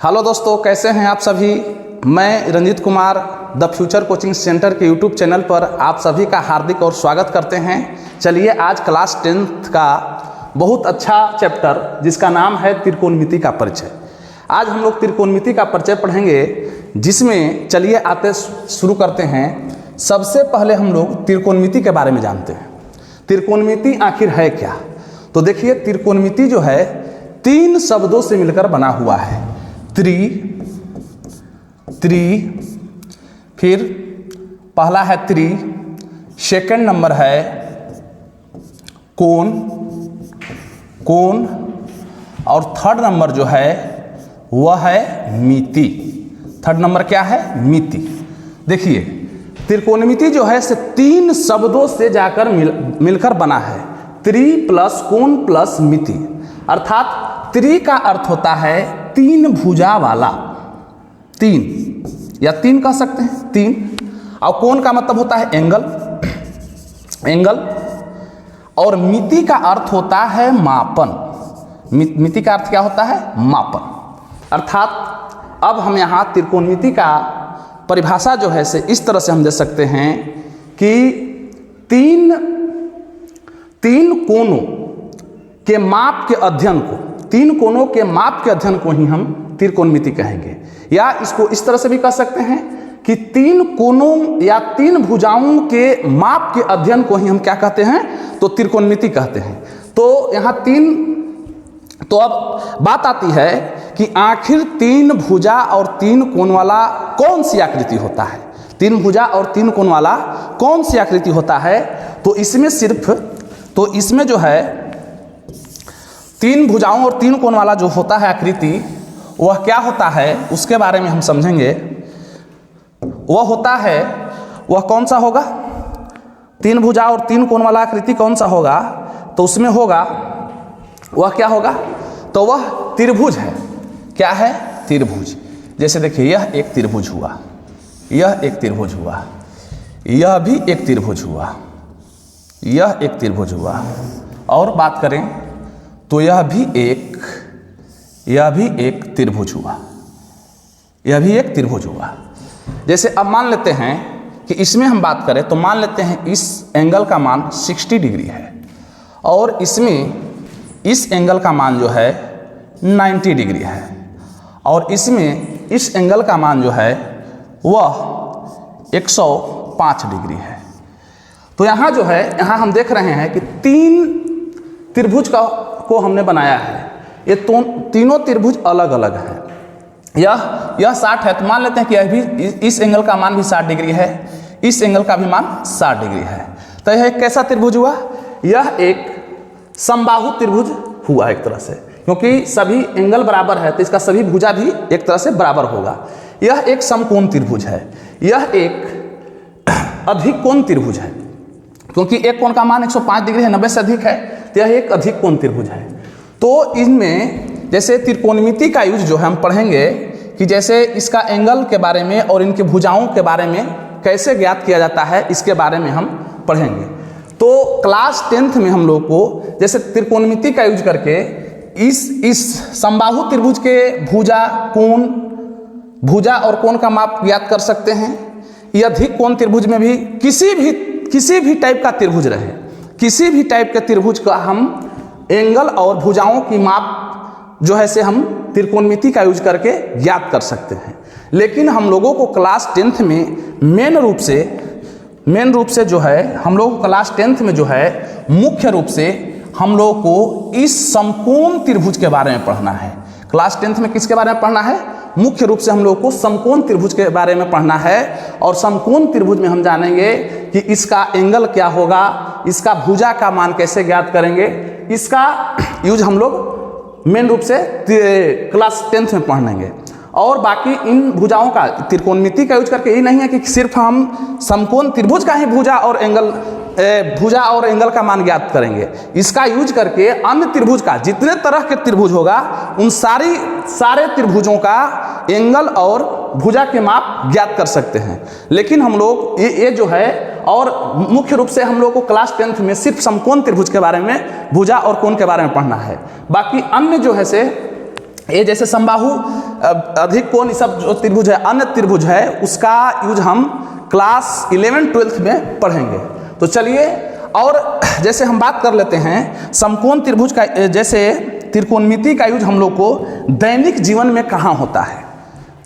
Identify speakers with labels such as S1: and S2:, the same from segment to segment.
S1: Hello दोस्तों, कैसे हैं आप सभी। मैं Ranjit Kumar the future coaching centre के यूट्यूब चैनल पर आप सभी का हार्दिक और स्वागत करते हैं। चलिए आज क्लास 10th का बहुत अच्छा चैप्टर जिसका नाम है त्रिकोणमिति का परिचय। आज हम लोग त्रिकोणमिति का परिचय पढ़ेंगे, जिसमें चलिए आते शुरू करते हैं। सबसे पहले हम लोग त्रिकोणमिति के बारे में जानते हैं। त्रिकोणमिति आखिर है क्या। तो देखिए, त्रिकोणमिति जो है 3 शब्दों से मिलकर बना हुआ है। त्रि, फिर पहला है त्रि, सेकंड नंबर है कोण, और थर्ड नंबर जो है वह है मिति। थर्ड नंबर क्या है? मिति। देखिए, त्रिकोणमिति जो है से 3 शब्दों से जाकर मिलकर बना है। त्रि प्लस कोण प्लस मिति, अर्थात त्रि का अर्थ होता है 3 भुजा वाला, 3 या 3 कह सकते हैं 3। और कोण का मतलब होता है एंगल, और मिति का अर्थ होता है मापन। मिति का अर्थ क्या होता है? मापन। अर्थात अब हम यहाँ त्रिकोणमिति का परिभाषा जो है से इस तरह से हम दे सकते हैं कि तीन कोणों के माप के अध्ययन को, 3 कोणों के माप के अध्ययन को ही हम त्रिकोणमिति कहेंगे। या इसको इस तरह से भी कह सकते हैं कि 3 कोणों या 3 भुजाओं के माप के अध्ययन को ही हम क्या कहते हैं? तो त्रिकोणमिति कहते हैं। तो यहाँ 3, तो अब बात आती है कि आखिर 3 भुजा और 3 कोण वाला कौन सी आकृति होता है। 3 भुजा और 3 कोण वाला कौन सी आकृति होता है? तो इसमें जो है 3 भुजाओं और 3 कोण वाला जो होता है आकृति, वह क्या होता है उसके बारे में हम समझेंगे। वह कौन सा होगा? 3 भुजा और 3 कोण वाला आकृति कौन सा होगा? तो उसमें होगा, वह क्या होगा? तो वह त्रिभुज है। क्या है? त्रिभुज। जैसे देखिए, यह एक त्रिभुज हुआ, यह एक त्रिभुज हुआ, यह भी एक त्रिभुज हुआ, यह एक त्रिभुज हुआ, और बात करें तो यह भी एक त्रिभुज हुआ, यह भी एक त्रिभुज हुआ। जैसे अब मान लेते हैं कि इसमें हम बात करें तो मान लेते हैं इस एंगल का मान 60 डिग्री है, और इसमें इस एंगल का मान जो है 90 डिग्री है, और इसमें इस एंगल का मान जो है वह 105 डिग्री है। तो यहाँ जो है, यहाँ हम देख रहे हैं कि 3 त्रिभुज को हमने बनाया है। ये तीनों त्रिभुज अलग अलग है। यह 60 है, तो मान लेते हैं कि यह भी, इस एंगल का मान भी 60 डिग्री है, इस एंगल का भी मान 60 डिग्री है। तो यह एक कैसा त्रिभुज हुआ? यह एक समबाहु त्रिभुज हुआ एक तरह से, क्योंकि सभी एंगल बराबर है तो इसका सभी भुजा भी एक तरह से बराबर होगा। यह एक समकोण त्रिभुज है। यह एक अधिक कोण त्रिभुज है, क्योंकि एक कोण का मान 105 डिग्री है, 90 से अधिक है, तो यह एक अधिक कोण त्रिभुज है। तो इनमें जैसे त्रिकोणमिति का यूज जो है हम पढ़ेंगे कि जैसे इसका एंगल के बारे में और इनके भुजाओं के बारे में कैसे ज्ञात किया जाता है, इसके बारे में हम पढ़ेंगे। तो क्लास 10th में हम लोग को जैसे त्रिकोणमिति का यूज करके इस समबाहु त्रिभुज के भुजा और कोण का माप ज्ञात कर सकते हैं। यह अधिक कोण त्रिभुज में भी किसी भी टाइप का त्रिभुज रहे, किसी भी टाइप के त्रिभुज का हम एंगल और भुजाओं की माप जो है से हम त्रिकोणमिति का यूज करके ज्ञात कर सकते हैं। लेकिन हम लोगों को क्लास 10th में मेन रूप से जो है, हम लोग क्लास 10th में जो है मुख्य रूप से हम लोग को इस समकोण त्रिभुज के बारे में पढ़ना है। क्लास 10th में किसके बारे में पढ़ना है? मुख्य रूप से हम लोग को समकोण त्रिभुज के बारे में पढ़ना है। और समकोण त्रिभुज में हम जानेंगे कि इसका एंगल क्या होगा, इसका भुजा का मान कैसे ज्ञात करेंगे। इसका यूज हम लोग मेन रूप से क्लास 10th में पढ़ेंगे। और बाकी इन भुजाओं का, त्रिकोणमिति का यूज करके ये नहीं है कि सिर्फ हम समकोण त्रिभुज का ही भुजा और एंगल का मान ज्ञात करेंगे। इसका यूज करके अन्य त्रिभुज का, जितने तरह के त्रिभुज होगा उन सारे त्रिभुजों का एंगल और भुजा के माप ज्ञात कर सकते हैं। लेकिन हम लोग ये जो है, और मुख्य रूप से हम लोग को क्लास 10th में सिर्फ समकोण त्रिभुज के बारे में, भुजा और कोण के बारे में पढ़ना है। बाकी अन्य जो है से ये जैसे समबाहु, अधिक कोण, ये सब जो त्रिभुज है, अन्य त्रिभुज है, उसका यूज हम क्लास 11-12 में पढ़ेंगे। तो चलिए, और जैसे हम बात कर लेते हैं समकोण त्रिभुज का, जैसे त्रिकोणमिति का यूज हम लोग को दैनिक जीवन में कहाँ होता है,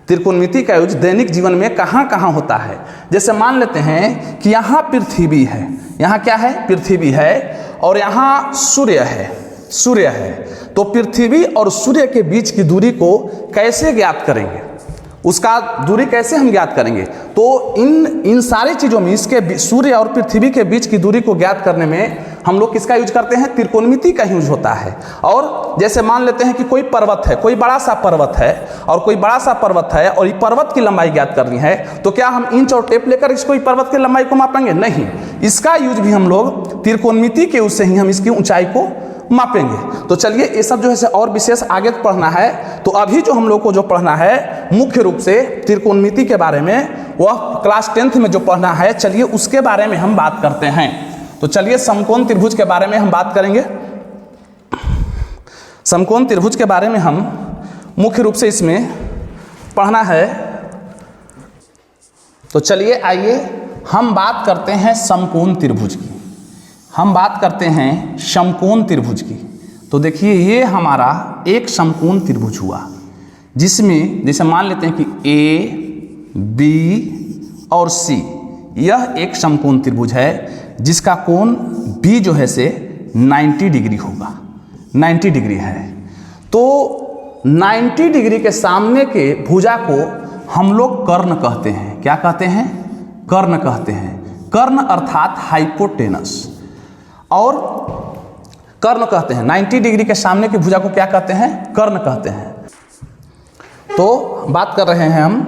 S1: त्रिकोणमिति का यूज दैनिक जीवन में कहाँ कहाँ होता है। जैसे मान लेते हैं कि यहाँ पृथ्वी है, यहाँ क्या है, पृथ्वी है, और यहाँ सूर्य है, सूर्य है। तो पृथ्वी और सूर्य के बीच की दूरी को कैसे ज्ञात करेंगे, उसका दूरी कैसे हम ज्ञात करेंगे। तो इन सारी चीज़ों में इसके सूर्य और पृथ्वी के बीच की दूरी को ज्ञात करने में हम लोग किसका यूज करते हैं, त्रिकोणमिति का यूज होता है। और जैसे मान लेते हैं कि कोई पर्वत है, कोई बड़ा सा पर्वत है, और कोई बड़ा सा पर्वत है, और ये पर्वत की लंबाई ज्ञात करनी है, तो क्या हम इंच और टेप लेकर इसको पर्वत की लंबाई को मापेंगे? नहीं, इसका यूज भी हम लोग त्रिकोणमिति के यूज से ही हम इसकी ऊंचाई को मापेंगे। तो चलिए, ये सब जो है और विशेष आगे पढ़ना है। तो अभी जो हम लोग को जो पढ़ना है मुख्य रूप से त्रिकोणमिति के बारे में, वह क्लास 10th में जो पढ़ना है, चलिए उसके बारे में हम बात करते हैं। तो चलिए समकोण त्रिभुज के बारे में हम बात करेंगे। समकोण त्रिभुज के बारे में हम मुख्य रूप से इसमें पढ़ना है। तो चलिए आइए हम बात करते हैं समकोण त्रिभुज की, हम बात करते हैं समकोण त्रिभुज की। तो देखिए, ये हमारा एक समकोण त्रिभुज हुआ, जिसमें जैसे मान लेते हैं कि ए, बी और सी, यह एक समकोण त्रिभुज है जिसका कोण बी जो है से 90 डिग्री होगा, 90 डिग्री है। तो 90 डिग्री के सामने के भुजा को हम लोग कर्ण कहते हैं। क्या कहते हैं? कर्ण कहते हैं। कर्ण अर्थात हाइपोटेनस, और कर्ण कहते हैं। 90 डिग्री के सामने की भुजा को क्या कहते हैं? कर्ण कहते हैं। तो बात कर रहे हैं हम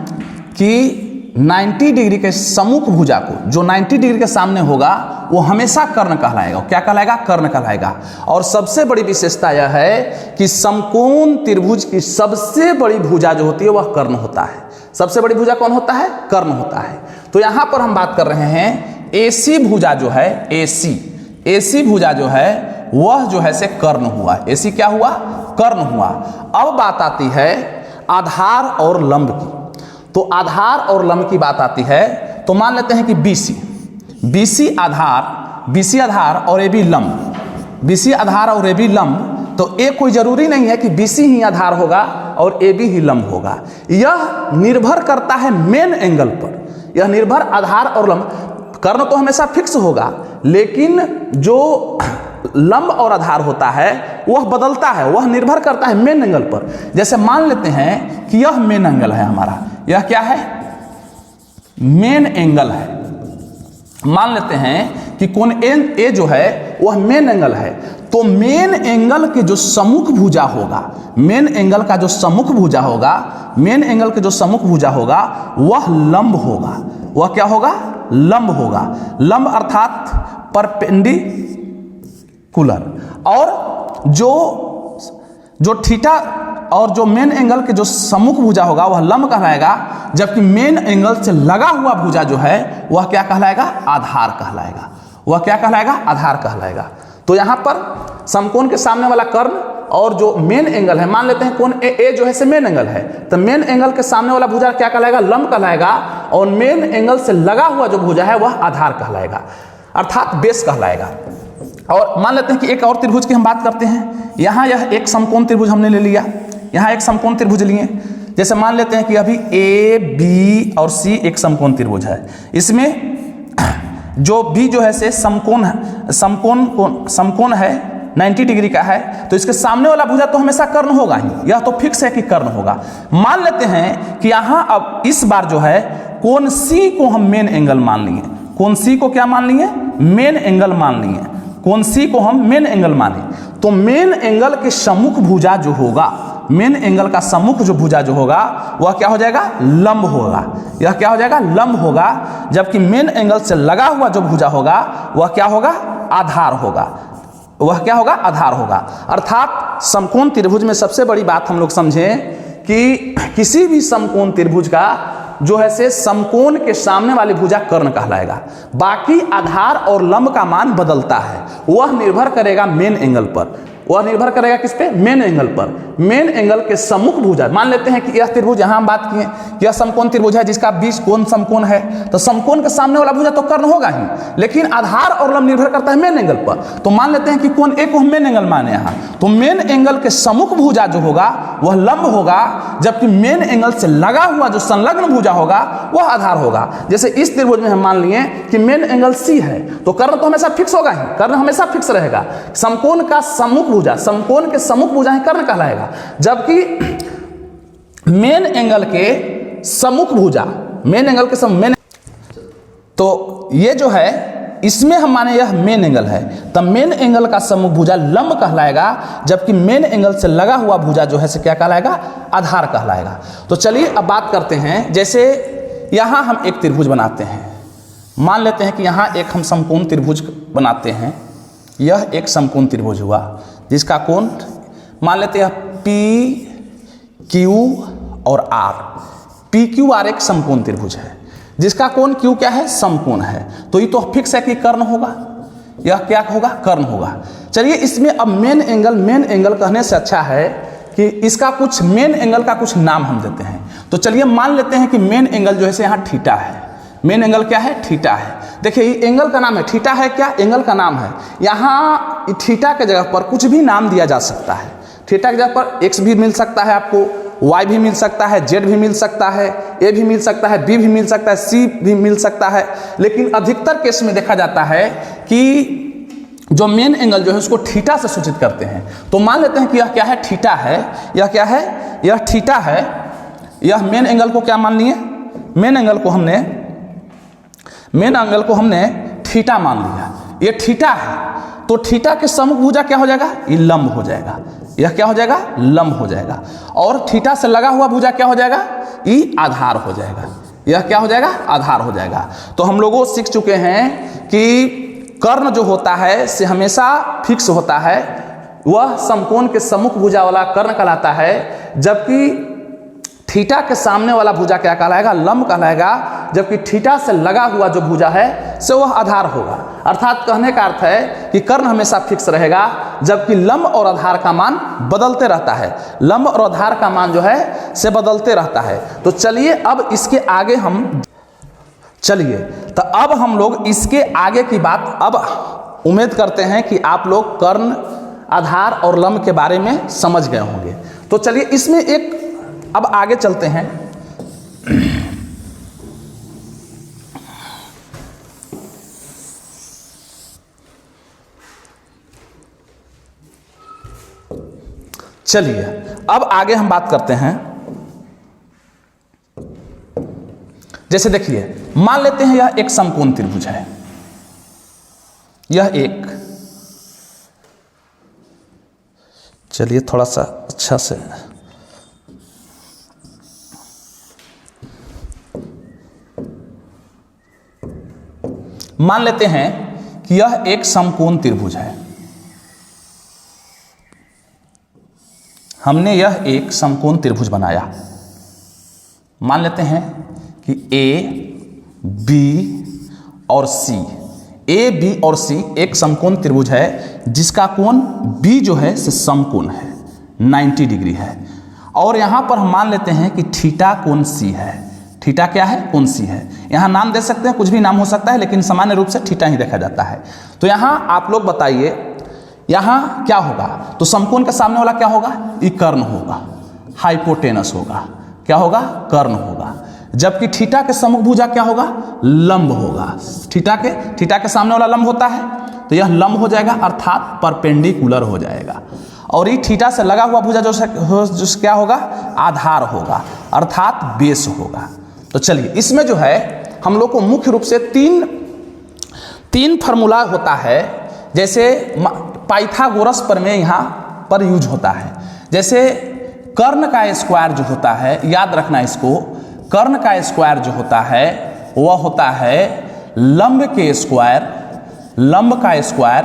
S1: कि 90 डिग्री के सम्मुख भुजा को, जो 90 डिग्री के सामने होगा, वो हमेशा कर्ण कहलाएगा। क्या कहलाएगा? कर्ण कहलाएगा। और सबसे बड़ी विशेषता यह है कि समकोण त्रिभुज की सबसे बड़ी भुजा जो होती है वह कर्ण होता है। सबसे बड़ी भुजा कौन होता है? कर्ण होता है। तो यहां पर हम बात कर रहे हैं एसी भुजा जो है, एसी भुजा जो है वह जो है से कर्ण हुआ। एसी क्या हुआ? कर्ण हुआ। अब बात आती है आधार और लंब की। तो आधार और लंब की बात आती है। तो मान लेते हैं कि बीसी आधार और ए बी लंब, बीसी आधार और ए बी लंब। तो ए कोई जरूरी नहीं है कि बीसी ही आधार होगा और ए बी ही लंब होगा। यह निर्भर करता है मेन एंगल पर। यह निर्भर आधार और लंब, कर्ण तो हमेशा फिक्स होगा, लेकिन जो लंब और आधार होता है वह बदलता है, वह निर्भर करता है मेन एंगल पर। जैसे मान लेते हैं कि यह मेन एंगल है हमारा, यह क्या है? मेन एंगल है। मान लेते हैं कि कोण ए जो है वह मेन एंगल है। तो मेन एंगल के जो सम्मुख भुजा होगा, मेन एंगल का जो सम्मुख भुजा होगा, मेन एंगल के जो सम्मुख भुजा होगा वह लंब होगा। वह क्या होगा? लंब होगा। लंब अर्थात परपेंडिकुलर। और जो थीटा और जो मेन एंगल के जो सम्मुख भुजा होगा वह लंब कहलाएगा, जबकि मेन एंगल से लगा हुआ भुजा जो है वह क्या कहलाएगा? आधार कहलाएगा। वह क्या कहलाएगा? आधार कहलाएगा। तो यहाँ पर समकोण के सामने वाला कर्ण और जो मेन एंगल है, मान लेते हैं कोण ए जो है से मेन एंगल है, तो मेन एंगल के सामने वाला भुजा क्या कहलाएगा? लंब कहलाएगा। और मेन एंगल से लगा हुआ जो भुजा है वह आधार कहलाएगा, अर्थात बेस कहलाएगा। और मान लेते हैं कि एक और त्रिभुज की हम बात करते हैं। यहाँ यह एक समकोण त्रिभुज हमने ले लिया, यहाँ एक समकोण त्रिभुज लिए। जैसे मान लेते हैं कि अभी ए, बी और सी एक समकोण त्रिभुज है। इसमें जो बी जो है से समकोण है, 90 डिग्री का है, तो इसके सामने वाला भुजा तो हमेशा कर्ण होगा ही, यह तो फिक्स है कि कर्ण होगा। मान लेते हैं कि यहाँ अब इस बार जो है कोण सी को हम मेन एंगल मान लिए। कोण सी को क्या मान लिए? मेन एंगल मान लिए। कोण सी को हम मेन एंगल माने। तो मेन एंगल के सम्मुख भुजा जो होगा, मेन एंगल का सम्मुख जो भुजा जो होगा वह क्या हो जाएगा? लंब होगा। यह क्या हो जाएगा? लंब होगा। जबकि मेन एंगल से लगा हुआ जो भुजा होगा वह क्या होगा? आधार होगा। वह क्या होगा? आधार होगा। अर्थात समकोण त्रिभुज में सबसे बड़ी बात हम लोग समझें कि किसी भी समकोण त्रिभुज का जो है से समकोण के सामने वाली भुजा कर्ण कहलाएगा। बाकी आधार और लंब का मान बदलता है, वह निर्भर करेगा मेन एंगल पर। वह निर्भर करेगा किस पे, मेन एंगल पर। मेन एंगल के सम्मुख भुजा, मान लेते हैं कि यह त्रिभुज, यहां हम बात किए यह समकोण त्रिभुज है जिसका बीच कोण समकोण है, तो समकोण के सामने वाला भुजा तो कर्ण होगा ही, लेकिन आधार और लंब निर्भर करता है मेन एंगल पर। तो मान लेते हैं कि कोण ए को हम मेन एंगल माने यहां, तो मेन एंगल के सम्मुख भुजा जो होगा वह लंब होगा, जबकि मेन एंगल से लगा हुआ जो संलग्न भुजा होगा वह आधार होगा। जैसे इस त्रिभुज में हम मान लिए कि मेन एंगल सी है, तो कर्ण तो हमेशा फिक्स होगा ही, कर्ण हमेशा फिक्स रहेगा। समकोण का सम्मुख भुजा, समकोण के सम्मुख भुजा ही कर्ण कहलाएगा, जबकि मेन एंगल के सम्मुख भुजा, मेन एंगल के मेन, तो ये जो है इसमें हम माने यह मेन एंगल है, तब मेन एंगल का सम्मुख भुजा लंब कहलाएगा, जबकि मेन एंगल से लगा हुआ भुजा जो है से क्या कहलाएगा, आधार कहलाएगा। तो चलिए अब बात करते हैं, जैसे यहां हम एक त्रिभुज बनाते हैं, मान लेते हैं कि यहां एक हम समकोण त्रिभुज बनाते हैं, यह एक समकोण त्रिभुज हुआ जिसका कोण मान लेते हैं पी क्यू और आर। पी क्यू आर एक समकोण त्रिभुज है जिसका कोण क्यू क्या है, समकोण है, तो ये तो फिक्स है कि कर्ण होगा, यह क्या होगा, कर्ण होगा। चलिए इसमें अब मेन एंगल कहने से अच्छा है कि इसका कुछ मेन एंगल का कुछ नाम हम देते हैं। तो चलिए मान लेते हैं कि मेन एंगल जो है यहाँ थीटा है, मेन एंगल क्या है, थीटा है। देखिए ये एंगल का नाम है, थीटा है क्या, एंगल का नाम है। यहाँ थीटा के जगह पर कुछ भी नाम दिया जा सकता है, थीटा की जगह पर एक्स भी मिल सकता है आपको, वाई भी मिल सकता है, जेड भी मिल सकता है, ए भी मिल सकता है, बी भी मिल सकता है, सी भी मिल सकता है, लेकिन अधिकतर केस में देखा जाता है कि जो मेन एंगल जो है उसको थीटा से सूचित करते हैं। तो मान लेते हैं कि यह क्या है, थीटा है, यह क्या है, यह थीटा है, यह मेन एंगल को क्या मान लिए, मेन एंगल को हमने थीटा मान लिया, ये थीटा है, तो थीटा के सम्मुख भुजा क्या हो जाएगा, ये लंब हो जाएगा, यह क्या हो जाएगा, लंब हो जाएगा, और थीटा से लगा हुआ भुजा क्या हो जाएगा, ये आधार हो जाएगा, यह क्या हो जाएगा, आधार हो जाएगा। तो हम लोगों सीख चुके हैं कि कर्ण जो होता है से हमेशा फिक्स होता है, वह समकोण के सम्मुख भुजा वाला कर्ण कहलाता है, जबकि थीटा के सामने वाला भुजा क्या कहलाएगा, लंब कहलाएगा, जबकि थीटा से लगा हुआ जो भुजा है से वह आधार होगा। अर्थात कहने का अर्थ है कि कर्ण हमेशा फिक्स रहेगा, जबकि लंब और आधार का मान बदलते रहता है, लंब और आधार का मान जो है से बदलते रहता है। तो चलिए अब इसके आगे तो अब हम लोग इसके आगे की बात अब उम्मीद करते हैं कि आप लोग कर्ण, आधार और लंब के बारे में समझ गए होंगे। तो चलिए इसमें एक अब आगे चलते हैं। चलिए अब आगे हम बात करते हैं, जैसे देखिए मान लेते हैं यह एक समकोण त्रिभुज है, यह एक, चलिए थोड़ा सा अच्छा से, मान लेते हैं कि यह एक समकोण त्रिभुज है, हमने यह एक समकोण त्रिभुज बनाया। मान लेते हैं कि ए, बी और सी, ए, बी और सी एक समकोण त्रिभुज है जिसका कोण बी जो है से समकोण है, 90 डिग्री है, और यहाँ पर हम मान लेते हैं कि थीटा कोण सी है। थीटा क्या है, कोण सी है। यहाँ नाम दे सकते हैं, कुछ भी नाम हो सकता है, लेकिन सामान्य रूप से थीटा ही देखा जाता है। तो यहाँ आप लोग बताइए यहाँ क्या होगा, तो समकोण के सामने वाला क्या होगा, ये कर्ण होगा, हाइपोटेनस होगा, क्या होगा, कर्ण होगा, जबकि थीटा के सम्मुख भुजा क्या होगा, लंब होगा। थीटा के सामने वाला लंब होता है, तो यह लंब हो जाएगा, अर्थात परपेंडिकुलर हो जाएगा, और ये थीटा से लगा हुआ भुजा जो क्या होगा, आधार होगा, अर्थात बेस होगा। तो चलिए इसमें जो है हम लोग को मुख्य रूप से तीन फार्मूला होता है, जैसे पाइथागोरस प्रमेय यहाँ पर यूज होता है। जैसे कर्ण का स्क्वायर जो होता है, याद रखना इसको, कर्ण का स्क्वायर जो होता है वह होता है लंब के स्क्वायर, लंब का स्क्वायर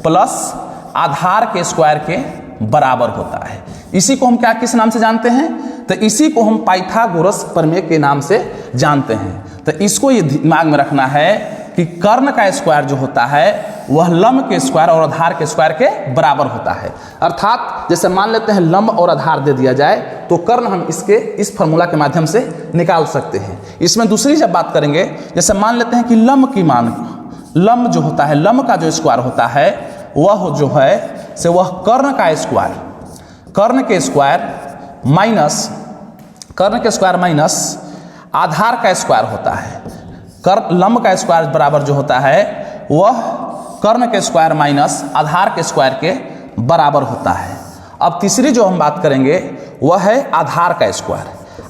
S1: प्लस आधार के स्क्वायर के बराबर होता है। इसी को हम क्या किस नाम से जानते हैं, तो इसी को हम पाइथागोरस प्रमेय के नाम से जानते हैं। तो इसको ये दिमाग में रखना है कि कर्ण का स्क्वायर जो होता है वह लंब के स्क्वायर और आधार के स्क्वायर के बराबर होता है। अर्थात जैसे मान लेते हैं लंब और आधार दे दिया जाए तो कर्ण हम इसके इस फॉर्मूला के माध्यम से निकाल सकते हैं। इसमें दूसरी जब बात करेंगे, जैसे मान लेते हैं कि लंब की मान, लंब जो होता है, लंब का जो स्क्वायर होता है वह जो है से वह कर्ण का स्क्वायर, कर्ण के स्क्वायर माइनस आधार का स्क्वायर होता है। लंब का स्क्वायर बराबर जो होता है वह कर्ण के स्क्वायर माइनस आधार के स्क्वायर के बराबर होता है। अब तीसरी जो हम बात करेंगे वह है आधार का स्क्वायर।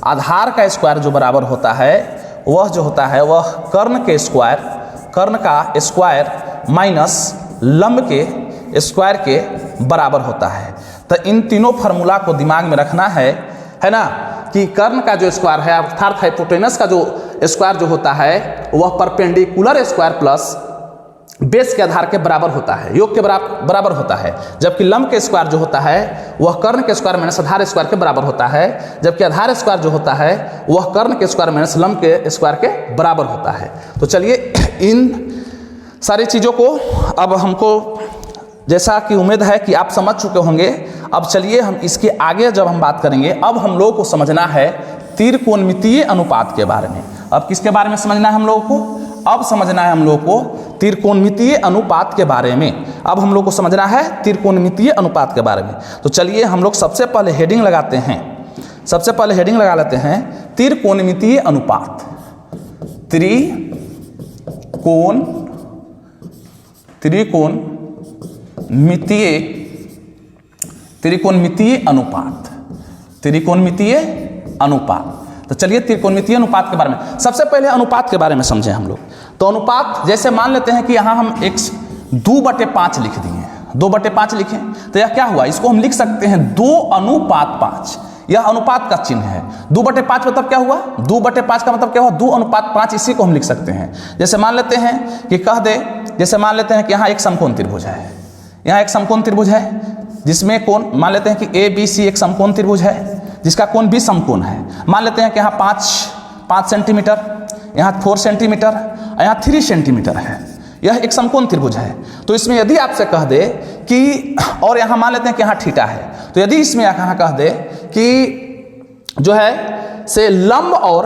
S1: आधार का स्क्वायर जो बराबर होता है वह जो होता है वह कर्ण का स्क्वायर माइनस लंब के स्क्वायर के बराबर होता है। तो इन तीनों फार्मूला को दिमाग में रखना है ना, कि कर्ण का जो स्क्वायर है अर्थात हाइपोटेनस का जो स्क्वायर जो होता है वह परपेंडिकुलर स्क्वायर प्लस बेस के आधार के बराबर होता है, योग के बराबर होता है। जबकि लंब के स्क्वायर जो होता है वह कर्ण के स्क्वायर माइनस आधार स्क्वायर के बराबर होता है, जबकि आधार स्क्वायर जो होता है वह कर्ण के स्क्वायर माइनस लंब के स्क्वायर के बराबर होता है। तो चलिए इन सारी चीज़ों को अब हमको, जैसा कि उम्मीद है कि आप समझ चुके होंगे, अब चलिए हम इसके आगे जब हम बात करेंगे, अब हम लोगों को समझना है त्रिकोणमितीय अनुपात के बारे में। अब किसके बारे में समझना है हम लोगों को? अब समझना है हम लोगों को त्रिकोणमितीय अनुपात के बारे में। अब हम लोग को समझना है त्रिकोणमितीय अनुपात के बारे में। तो चलिए हम लोग सबसे पहले हेडिंग लगाते हैं, सबसे पहले हेडिंग लगा लेते हैं त्रिकोणमितीय अनुपात। त्रिकोणमितीय अनुपात, त्रिकोणमितीय अनुपात। तो चलिए त्रिकोणमितीय अनुपात के बारे में सबसे पहले अनुपात के बारे में समझें हम लोग। तो अनुपात, जैसे मान लेते हैं कि यहाँ हम x 2/5 लिख दिए, 2/5 लिखें तो यह क्या हुआ, इसको हम लिख सकते हैं 2:5। यह अनुपात का चिन्ह है। 2/5 मतलब क्या हुआ, 2/5 का मतलब क्या हुआ, 2:5, इसी को हम लिख सकते हैं। जैसे मान लेते हैं कि जैसे मान लेते हैं कि यहाँ एक समकोण त्रिभुज है, यहाँ एक समकोण त्रिभुज है जिसमें कोण, मान लेते हैं कि ABC एक समकोण त्रिभुज है जिसका कोण भी समकोण है। मान लेते हैं कि यहाँ 5 सेंटीमीटर, यहाँ 4 सेंटीमीटर, यहाँ 3 सेंटीमीटर है। यह एक समकोण त्रिभुज है। तो इसमें यदि आपसे कह दे कि, और यहाँ मान लेते हैं कि यहाँ थीटा है, तो यदि इसमें यहाँ कह दे कि जो है से लंब और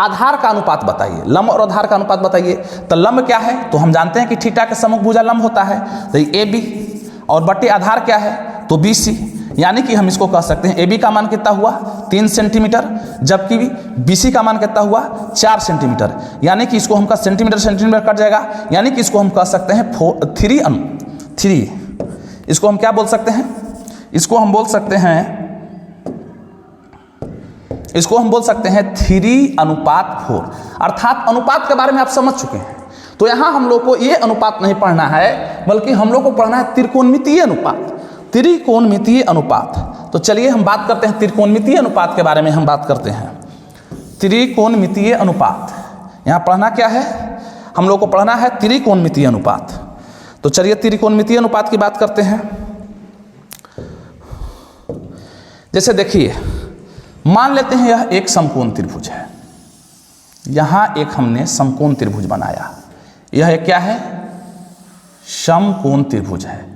S1: आधार का अनुपात बताइए, लंब और आधार का अनुपात बताइए, तो लंब क्या है, तो हम जानते हैं कि थीटा के सम्मुख भुजा लंब होता है, तो AB, और बटे आधार क्या है, तो BC। यानी कि हम इसको कह सकते हैं AB का मान कितना हुआ 3 सेंटीमीटर, जबकि BC का मान कितना हुआ 4 सेंटीमीटर। यानी कि इसको हम का सेंटीमीटर कट जाएगा, यानी कि इसको हम कह सकते हैं 3। इसको हम क्या बोल सकते हैं, इसको हम बोल सकते हैं 3:4। अर्थात अनुपात के बारे में आप समझ चुके हैं। तो यहाँ हम लोग को ये अनुपात नहीं पढ़ना है, बल्कि हम लोग को पढ़ना है त्रिकोणमितीय अनुपात, त्रिकोणमितीय अनुपात। तो चलिए हम बात करते हैं त्रिकोणमितीय अनुपात के बारे में। हम बात करते हैं त्रिकोणमितीय अनुपात। यहाँ पढ़ना क्या है, हम लोग को पढ़ना है त्रिकोणमितीय अनुपात। तो चलिए त्रिकोणमितीय अनुपात की बात करते हैं। जैसे देखिए, मान लेते हैं यह एक समकोण त्रिभुज है, यहाँ एक हमने समकोण त्रिभुज बनाया। यह एक क्या है, समकोण त्रिभुज है।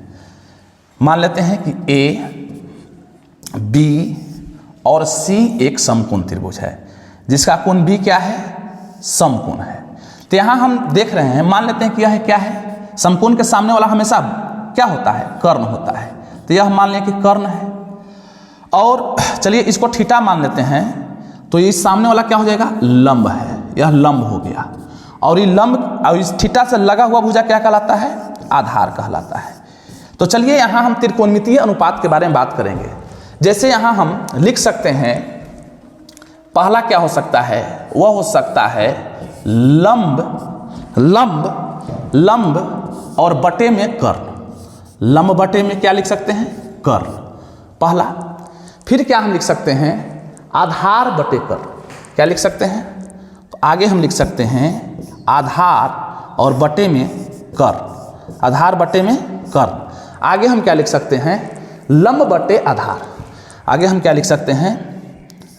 S1: मान लेते हैं कि A, B और C एक समकोण त्रिभुज है जिसका कोण B क्या है, समकोण है। तो यहाँ हम देख रहे हैं, मान लेते हैं कि यह क्या है, समकोण के सामने वाला हमेशा क्या होता है, कर्ण होता है। तो यह मान लें कि कर्ण है, और चलिए इसको थीटा मान लेते हैं, तो इस सामने वाला क्या हो जाएगा, लंब है, यह लंब हो गया। और ये लंब और इस थीटा से लगा हुआ भुजा क्या कहलाता है, आधार कहलाता है। तो चलिए यहाँ हम त्रिकोणमितीय अनुपात के बारे में बात करेंगे। जैसे यहाँ हम लिख सकते हैं, पहला क्या हो सकता है, वह हो सकता है लंब और बटे में कर्ण। लंब बटे में क्या लिख सकते हैं, कर्ण, पहला। फिर क्या हम लिख सकते हैं, आधार बटे कर्ण। क्या लिख सकते हैं, तो आगे हम लिख सकते हैं आधार और बटे में कर्ण, आधार बटे में कर्ण। आगे हम क्या लिख सकते हैं, लंब बटे आधार। आगे हम क्या लिख सकते हैं,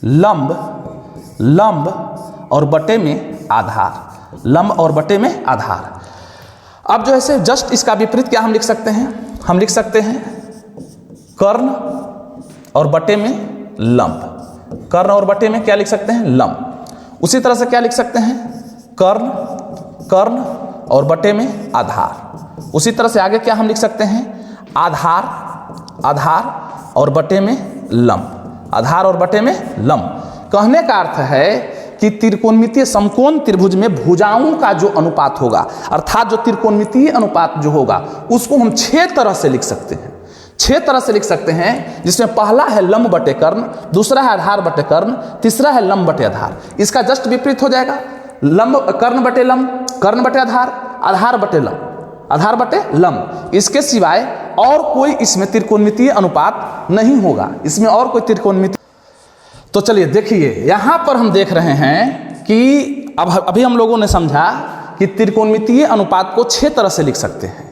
S1: लंब और बटे में आधार, लंब और बटे में आधार। अब जो है से जस्ट इसका विपरीत क्या हम लिख सकते हैं, हम लिख सकते हैं कर्ण और बटे में लंब। कर्ण और बटे में क्या लिख सकते हैं, लंब। उसी तरह से क्या लिख सकते हैं, कर्ण कर्ण और बटे में आधार। उसी तरह से आगे क्या हम लिख सकते हैं, आधार आधार और बटे में लंब। आधार और बटे में लंब। कहने का अर्थ है कि त्रिकोणमितीय समकोण त्रिभुज में भुजाओं का जो अनुपात होगा, अर्थात जो त्रिकोणमितीय अनुपात जो होगा उसको हम 6 तरह से लिख सकते हैं। 6 तरह से लिख सकते हैं, जिसमें पहला है लंब बटे कर्ण, दूसरा है आधार बटे कर्ण, तीसरा है लंब बटे आधार। इसका जस्ट विपरीत हो जाएगा, लंब कर्ण बटे लंब, कर्ण बटे आधार, आधार बटे लंब, आधार बटे लंब। इसके सिवाय और कोई इसमें त्रिकोणमितीय अनुपात नहीं होगा, इसमें और कोई त्रिकोणमितीय। तो चलिए देखिए, यहां पर हम देख रहे हैं कि अभी हम लोगों ने समझा कि त्रिकोणमितीय अनुपात को 6 तरह से लिख सकते हैं।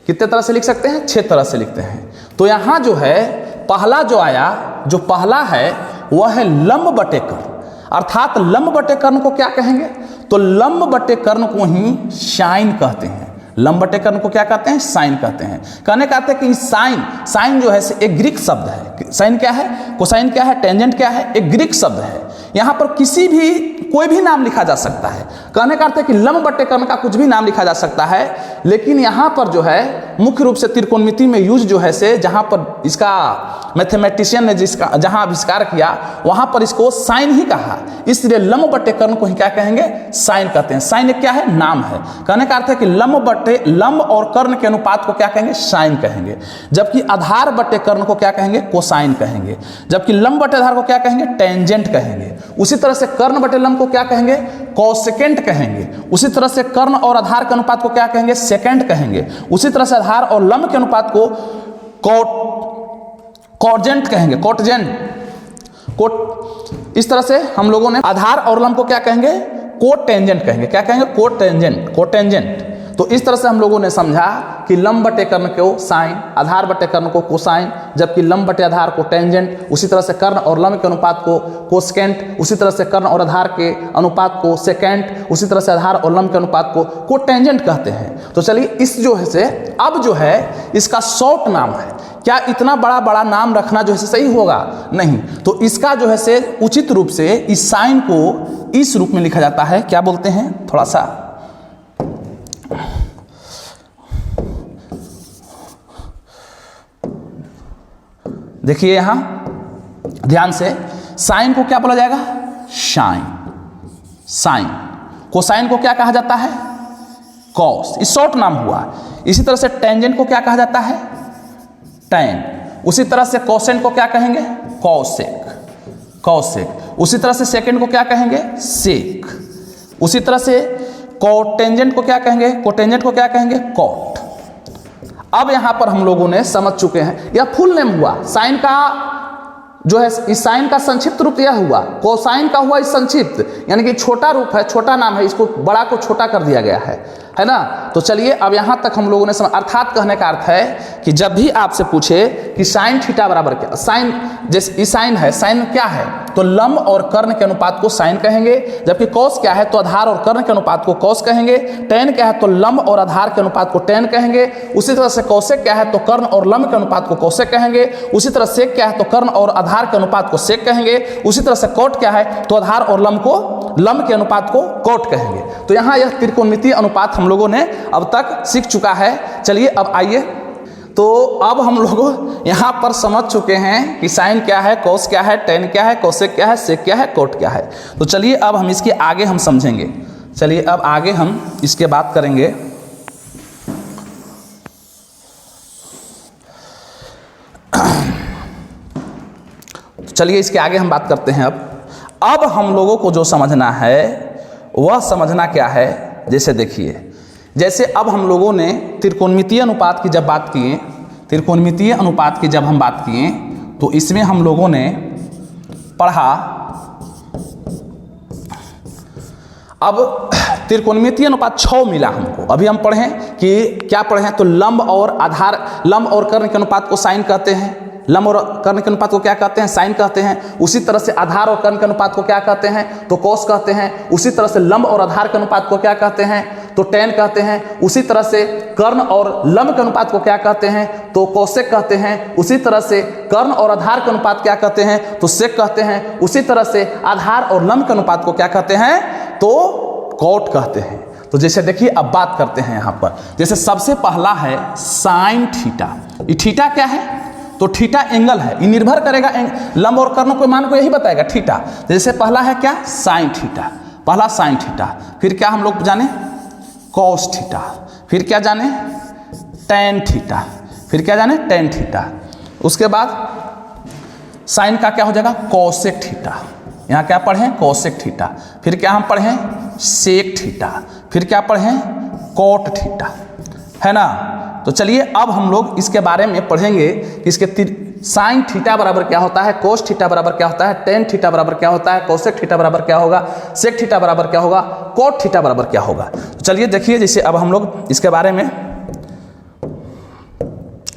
S1: कितने तरह से लिख सकते हैं, 6 तरह से लिखते हैं। तो यहां जो है पहला जो आया, जो पहला है वह है लंब बटे कर्ण, अर्थात लंब बटे कर्ण को क्या कहेंगे, तो लंब बटे कर्ण को ही साइन कहते हैं। लंब बटे कर्ण को क्या कहते हैं, साइन कहते हैं। कहने का अर्थ है कि साइन, साइन जो है एक ग्रीक शब्द है। साइन क्या है, कोसाइन क्या है, टेंजेंट क्या है, एक ग्रीक शब्द है। यहां पर किसी भी कोई भी नाम लिखा जा सकता है। कहने का अर्थ है कि लंब बटे कर्ण का कुछ भी नाम लिखा जा सकता है, लेकिन यहां पर जो है मुख्य रूप से त्रिकोणमिति में यूज जो है से जहां पर इसका मैथमेटिशियन ने जिसका जहां आविष्कार किया वहां पर इसको साइन ही कहा, इसलिए लंब बटे कर्ण को ही क्या कहेंगे, साइन कहते हैं। साइन क्या है, नाम है। कहने का अर्थ है कि लंब और कर्ण के अनुपात को क्या कहेंगे, साइन कहेंगे। जबकि आधार बटे कर्ण को क्या कहेंगे, कोसाइन कहेंगे। जबकि लंब बटे आधार को क्या कहेंगे, टेंजेंट कहेंगे। उसी तरह से कर्ण बटे लंब को क्या कहेंगे, कोसेकेंट कहेंगे। उसी तरह से कर्ण और आधार के अनुपात को क्या कहेंगे, सेकेंड कहेंगे। उसी तरह से आधार और लंब के अनुपात को कोटजेंट कहेंगे, कोट। इस तरह से हम लोगों ने आधार और लंब को क्या कहेंगे, कोटेंजेंट कहेंगे। क्या कहेंगे, कोटेंजेंट, कोटेंजेंट। तो इस तरह से हम लोगों ने समझा कि लंब बटे कर्ण को साइन, आधार बटे कर्ण को कोसाइन, जबकि लंब बटे आधार को टेंजेंट। उसी तरह से कर्ण और लंब के अनुपात को कोसेकेंट। उसी तरह से कर्ण और आधार के अनुपात को सेकेंट। उसी तरह से आधार और लंब के अनुपात को कोटेंजेंट कहते हैं। तो चलिए इस जो है से अब जो है इसका शॉर्ट नाम है। क्या इतना बड़ा बड़ा नाम रखना जो है सही होगा, नहीं। तो इसका जो है से उचित रूप से इस साइन को इस रूप में लिखा जाता है। क्या बोलते हैं, थोड़ा सा देखिए यहां ध्यान से, साइन को क्या बोला जाएगा, साइन। साइन कोसाइन को क्या कहा जाता है, कॉस। इस शॉर्ट नाम हुआ। इसी तरह से टेंजेंट को क्या कहा जाता है, टैन। उसी तरह से कोसेंट को क्या कहेंगे, कॉसेक, कॉसेक। उसी तरह से सेकेंड को क्या कहेंगे, सेक। उसी तरह से कोटेंजेंट को क्या कहेंगे, कोटेंजेंट को क्या कहेंगे, कॉट। अब यहां पर हम लोगों ने समझ चुके हैं, यह फुल नेम हुआ। साइन का जो है, इस साइन का संक्षिप्त रूप यह हुआ, कोसाइन का हुआ इस संक्षिप्त, यानी कि छोटा रूप है, छोटा नाम है, इसको बड़ा को छोटा कर दिया गया है ना। तो चलिए अब यहां तक हम लोगों ने समझ। अर्थात कहने का अर्थ है कि जब भी आपसे पूछे कि साइन थीटा बराबर क्या, साइन जैसे साइन है, साइन क्या है, तो लंब और कर्ण के अनुपात को साइन कहेंगे। जबकि कॉस क्या है, तो आधार और कर्ण के अनुपात को कॉस कहेंगे। टेन क्या है, तो लंब और आधार के अनुपात को टेन कहेंगे। उसी तरह से कौसेक क्या है, तो कर्ण और लंब के अनुपात को कौसेक कहेंगे। उसी तरह सेक क्या है, तो कर्ण और आधार के अनुपात को सेक कहेंगे। उसी तरह से कोट क्या है, तो आधार और लंब के अनुपात को कोट कहेंगे। तो यहाँ यह त्रिकोणमितीय अनुपात हम लोगों ने अब तक सीख चुका है। चलिए अब आइए, तो अब हम लोग यहाँ पर समझ चुके हैं कि साइन क्या है, कॉस क्या है, टेन क्या है, कोसेक क्या है, सेक क्या है, कोट क्या है। तो चलिए अब हम इसके आगे हम समझेंगे। चलिए अब आगे हम इसके बात करेंगे। चलिए इसके आगे हम बात करते हैं। अब हम लोगों को जो समझना है वह समझना क्या है, जैसे देखिए, जैसे अब हम लोगों ने त्रिकोणमितीय अनुपात की जब बात किए, त्रिकोणमितीय अनुपात की जब हम बात किए, तो इसमें हम लोगों ने पढ़ा, अब त्रिकोणमितीय अनुपात 6 मिला हमको। अभी हम पढ़ें कि क्या पढ़ें, तो लंब और आधार, लंब और कर्ण के अनुपात को साइन कहते हैं। लंब और कर्ण के अनुपात को क्या कहते हैं, साइन कहते हैं। उसी तरह से आधार और कर्ण के अनुपात को क्या कहते हैं, तो कॉस कहते हैं। उसी तरह से लंब और आधार के अनुपात को क्या कहते हैं, तो tan कहते हैं। उसी तरह से कर्ण और लंब के अनुपात को क्या कहते हैं, तो कोसेक कहते हैं। उसी तरह से कर्ण और आधार के अनुपात क्या कहते हैं, तो सेक कहते हैं। उसी तरह से आधार और लंब के अनुपात को क्या कहते हैं, तो कॉट कहते हैं। तो जैसे देखिए अब बात करते हैं यहाँ पर, जैसे सबसे पहला है साइन थीटा। ये थीटा क्या है, तो थीटा एंगल है, ये निर्भर करेगा लंब और कर्ण के मान को यही बताएगा थीटा। जैसे पहला है क्या, साइन थीटा, पहला साइन थीटा। फिर क्या हम लोग जाने, कॉस थीटा। फिर क्या जाने, टैन थीटा। फिर क्या जाने, टैन थीटा। उसके बाद साइन का क्या हो जाएगा, कोसेक थीटा। यहाँ क्या पढ़ें, कोसेक थीटा। फिर क्या हम पढ़ें, सेक थीटा। फिर क्या पढ़ें, कॉट थीटा, है ना। तो चलिए अब हम लोग इसके बारे में पढ़ेंगे कि इसके साइन थीटा बराबर क्या होता है, कोस थीटा बराबर क्या होता है, टेन थीटा बराबर क्या होता है, कोसेक थीटा बराबर क्या होगा, सेक थीटा बराबर क्या होगा, कॉट थीटा बराबर क्या होगा। तो चलिए देखिए, जैसे अब हम लोग इसके बारे में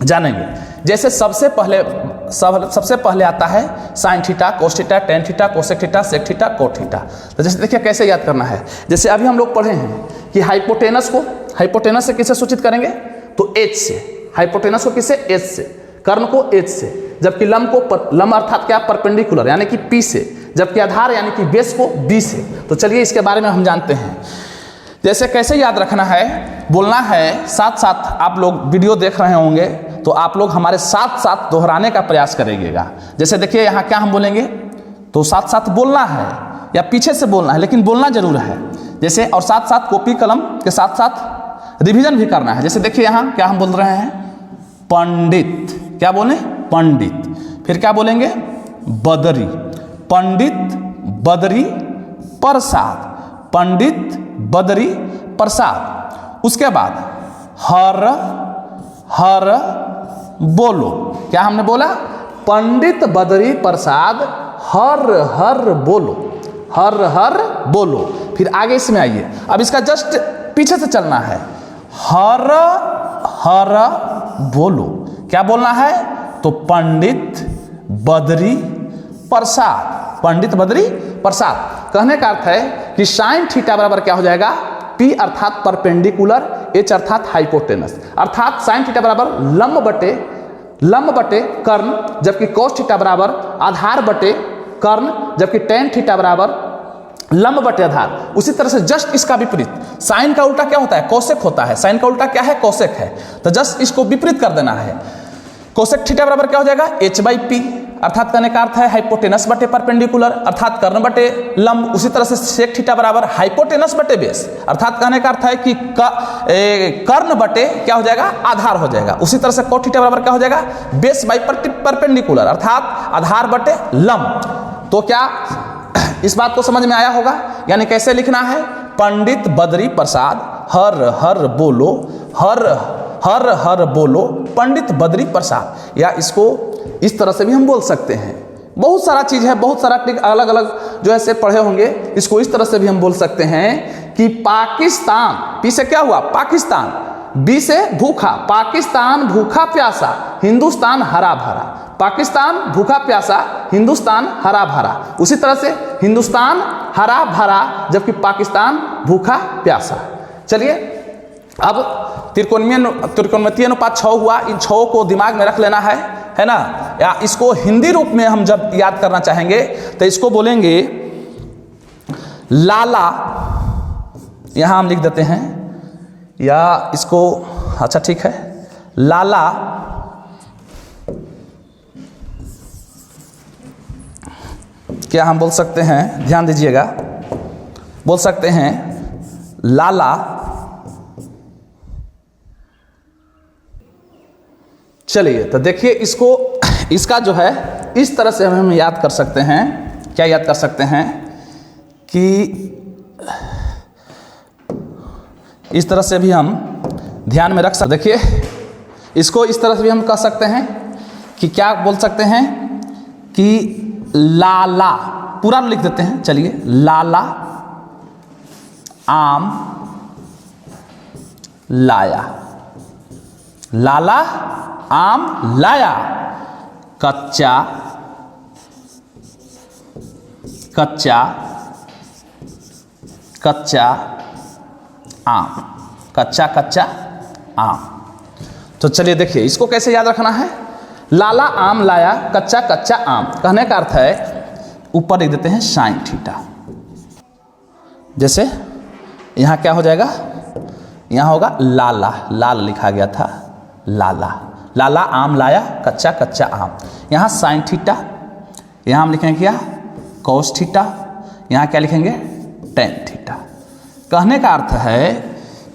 S1: जानेंगे। जैसे सबसे पहले आता है sine theta, cos theta, tan theta, cosec theta, sec theta, cot theta. तो जैसे देखिए कैसे याद करना है। जैसे अभी हम लोग पढ़े हैं कि हाइपोटेनस से किसे सूचित करेंगे, तो एच से। हाइपोटेनस को किससे, एच से। कर्ण को एच से। जबकि लंब अर्थात क्या, परपेंडिकुलर यानी कि पी से। जबकि आधार यानी कि बेस को बी से। तो चलिए इसके बारे में हम जानते हैं। जैसे कैसे याद रखना है, बोलना है, साथ साथ आप लोग वीडियो देख रहे होंगे तो आप लोग हमारे साथ साथ दोहराने का प्रयास करिएगा। जैसे देखिए यहाँ क्या हम बोलेंगे, तो साथ साथ बोलना है या पीछे से बोलना है, लेकिन बोलना जरूर है। जैसे और साथ साथ कॉपी कलम के साथ साथ रिवीजन भी करना है। जैसे देखिए यहाँ क्या हम बोल रहे हैं, पंडित। क्या बोले, पंडित। फिर क्या बोलेंगे, बदरी। पंडित बदरी प्रसाद। पंडित बदरी प्रसाद। उसके बाद हर हर बोलो। क्या हमने बोला, पंडित बदरी प्रसाद हर हर बोलो। हर हर बोलो। फिर आगे इसमें आइए, अब इसका जस्ट पीछे से चलना है। हर हर बोलो। क्या बोलना है, तो पंडित बदरी प्रसाद। पंडित बदरी प्रसाद। कहने का अर्थ है कि साइन थीटा बराबर क्या हो जाएगा, पी अर्थात परपेंडिकुलर, एच अर्थात हाइपोटेनस। अर्थात साइन थीटा बराबर लंब बटे कर्ण, जबकि कोस थीटा बराबर आधार बटे कर्ण, जबकि टेन थीटा बराबर लंब बटे आधार। उसी तरह से जस्ट इसका विपरीत, साइन का उल्टा क्या होता है, कोसेक होता है। साइन का उल्टा क्या है, कोसेक है। तो जस्ट इसको विपरीत कर देना है। कोसेक थीटा बराबर क्या हो जाएगा, एच बाई पी। अर्थात कहने का अर्थ है हाइपोटेनस बटे परपेंडिकुलर, अर्थात कर्ण बटे लंब। उसी तरह से सेक थीटा बराबर हाइपोटेनस बटे बेस। अर्थात कहने का अर्थ है कि कर्ण बटे क्या हो जाएगा, आधार हो जाएगा। उसी तरह से कॉट थीटा बराबर क्या हो जाएगा, बेस बाई परपेंडिकुलर, अर्थात आधार बटे लंब। तो क्या इस बात को समझ में आया होगा। यानी कैसे लिखना है, पंडित बदरी प्रसाद हर हर बोलो, हर हर बोलो पंडित बदरी प्रसाद। या इसको इस तरह से भी हम बोल सकते हैं। बहुत सारा चीज है, बहुत सारा अलग अलग जो ऐसे पढ़े होंगे। इसको इस तरह से भी हम बोल सकते हैं कि पाकिस्तान, पी से क्या हुआ, पाकिस्तान, बी से भूखा, पाकिस्तान भूखा प्यासा, हिंदुस्तान हरा भरा। पाकिस्तान भूखा प्यासा, हिंदुस्तान हरा भरा। उसी तरह से हिंदुस्तान हरा भरा, जबकि पाकिस्तान भूखा प्यासा। चलिए अब त्रिकोणमितीय अनुपात 6 हुआ। इन 6 को दिमाग में रख लेना है ना। या इसको हिंदी रूप में हम जब याद करना चाहेंगे तो इसको बोलेंगे लाला। यहां हम लिख देते हैं, या इसको, अच्छा ठीक है, लाला क्या हम बोल सकते हैं, ध्यान दीजिएगा, बोल सकते हैं लाला चलिए तो देखिए इसको, इसका जो है इस तरह से हम याद कर सकते हैं। क्या याद कर सकते हैं कि इस तरह से भी हम ध्यान में रख सकते। देखिए इसको इस तरह से भी हम कह सकते हैं कि क्या बोल सकते हैं कि लाला, पूरा लिख देते हैं। चलिए, लाला आम लाया, लाला आम लाया, कच्चा कच्चा कच्चा आम। कच्चा कच्चा आम। तो चलिए देखिए इसको कैसे याद रखना है। लाला आम लाया कच्चा कच्चा आम, कहने का अर्थ है ऊपर लिख देते हैं साइन थीटा। जैसे यहाँ क्या हो जाएगा, यहाँ होगा लाला, लाल लिखा गया था लाला, लाला आम लाया कच्चा कच्चा आम। यहाँ साइन थीटा, यहाँ हम लिखेंगे क्या कॉस थीटा, यहाँ क्या लिखेंगे टेन थीटा। कहने का अर्थ है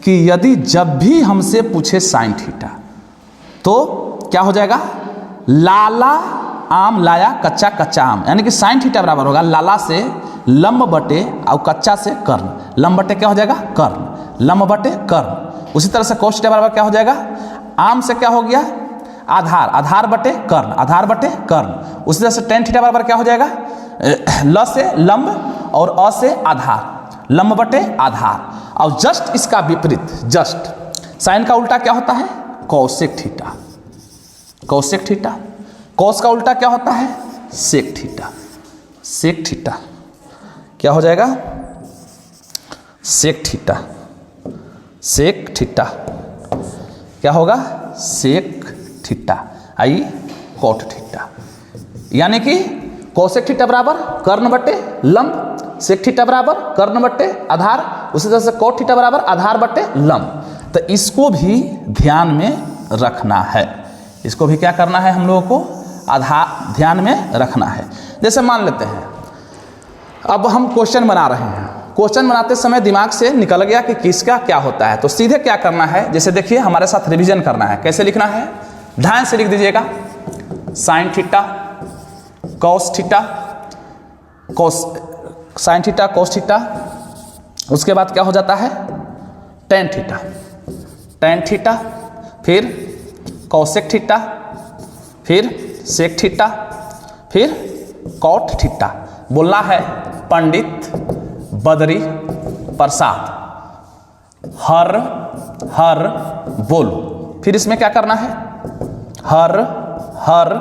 S1: कि यदि जब भी हमसे पूछे साइन थीटा तो क्या हो जाएगा, लाला आम लाया कच्चा कच्चा आम, यानी कि साइन थीटा बराबर होगा लाला से लंब बटे और कच्चा से कर्ण, लंब बटे क्या हो जाएगा कर्ण, लंब बटे कर्ण। उसी तरह से कॉस थीटा बराबर क्या हो जाएगा, आम से क्या हो गया आधार, आधार बटे कर्ण, आधार बटे कर्ण। उसी तरह से टेन थीटा बराबर क्या हो जाएगा, ल से लंब और अ से आधार, लंब बटे आधार। और जस्ट इसका विपरीत, जस्ट साइन का उल्टा क्या होता है Kaushik theta, Kaushik theta. Cos का उल्टा क्या होता है सेक थीटा, सेक थीटा क्या हो जाएगा सेक थीटा, सेक थीटा क्या होगा sec theta, I cot theta. यानी कि कौशिक थीटा बराबर कर्ण बटे लंब, सेक थीटा बराबर कर्ण बटे आधार, उसी तरह से कोट थीटा बराबर आधार बटे लंब। तो इसको भी ध्यान में रखना है, इसको भी क्या करना है हम लोगों को आधार ध्यान में रखना है। जैसे मान लेते हैं अब हम क्वेश्चन बना रहे हैं, क्वेश्चन बनाते समय दिमाग से निकल गया कि किसका क्या होता है, तो सीधे क्या करना है, जैसे देखिए हमारे साथ रिवीजन करना है। कैसे लिखना है, ध्यान से लिख दीजिएगा, sine theta cos theta, cos sine theta cos theta, उसके बाद क्या हो जाता है टेन थीटा, टेन थीटा, फिर कौशिक थीटा, फिर सेक थीटा, फिर कॉट थीटा। बोलना है पंडित बद्री प्रसाद, हर हर बोलो। फिर इसमें क्या करना है, हर हर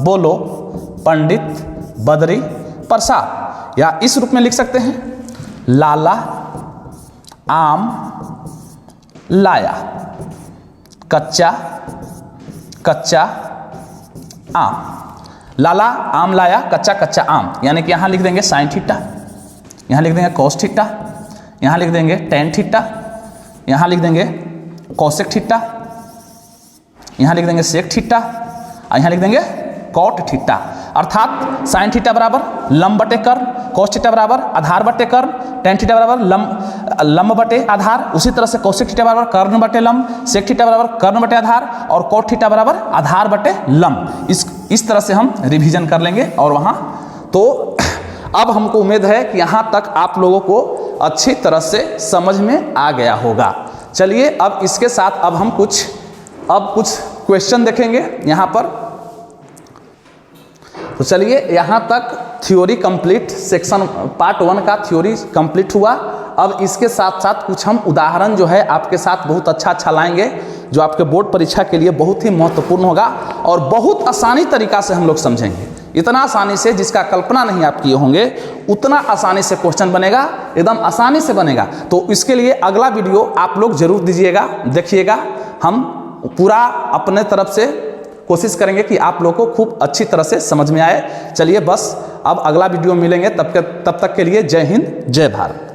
S1: बोलो पंडित बद्री प्रसाद, या इस रूप में लिख सकते हैं लाला आम लाया कच्चा कच्चा आम, लाला आम लाया कच्चा कच्चा आम। यानी कि यहाँ लिख देंगे साइन थीटा, यहाँ लिख देंगे कॉस थीटा, यहाँ लिख देंगे टेन थीटा, यहाँ लिख देंगे कौशिक थीटा, यहाँ लिख देंगे सेक थीटा, और यहाँ लिख देंगे कॉट थीटा। अर्थात साइन थीटा बराबर लंब बटे कर्ण, कॉस थीटा बराबर आधार बटे कर्ण, टेन थीटा बराबर लंब बटे आधार, उसी तरह से कौशिक थीटा बराबर कर्ण बटे लंब, सेक थीटा बराबर कर्ण बटे आधार, और कॉट थीटा बराबर आधार बटे लंब। इस तरह से हम रिवीजन कर लेंगे। और वहाँ तो अब हमको उम्मीद है कि यहाँ तक आप लोगों को अच्छी तरह से समझ में आ गया होगा। चलिए अब इसके साथ अब हम कुछ क्वेश्चन देखेंगे यहाँ पर। तो चलिए यहाँ तक थ्योरी कंप्लीट, सेक्शन पार्ट 1 का थ्योरी कंप्लीट हुआ। अब इसके साथ साथ कुछ हम उदाहरण जो है आपके साथ बहुत अच्छा लाएंगे, जो आपके बोर्ड परीक्षा के लिए बहुत ही महत्वपूर्ण होगा और बहुत आसानी तरीका से हम लोग समझेंगे। इतना आसानी से जिसका कल्पना नहीं आप किए होंगे, उतना आसानी से क्वेश्चन बनेगा, एकदम आसानी से बनेगा। तो इसके लिए अगला वीडियो आप लोग जरूर दीजिएगा, देखिएगा। हम पूरा अपने तरफ से कोशिश करेंगे कि आप लोगों को खूब अच्छी तरह से समझ में आए। चलिए बस अब अगला वीडियो मिलेंगे, तब तक के लिए जय हिंद जय भारत।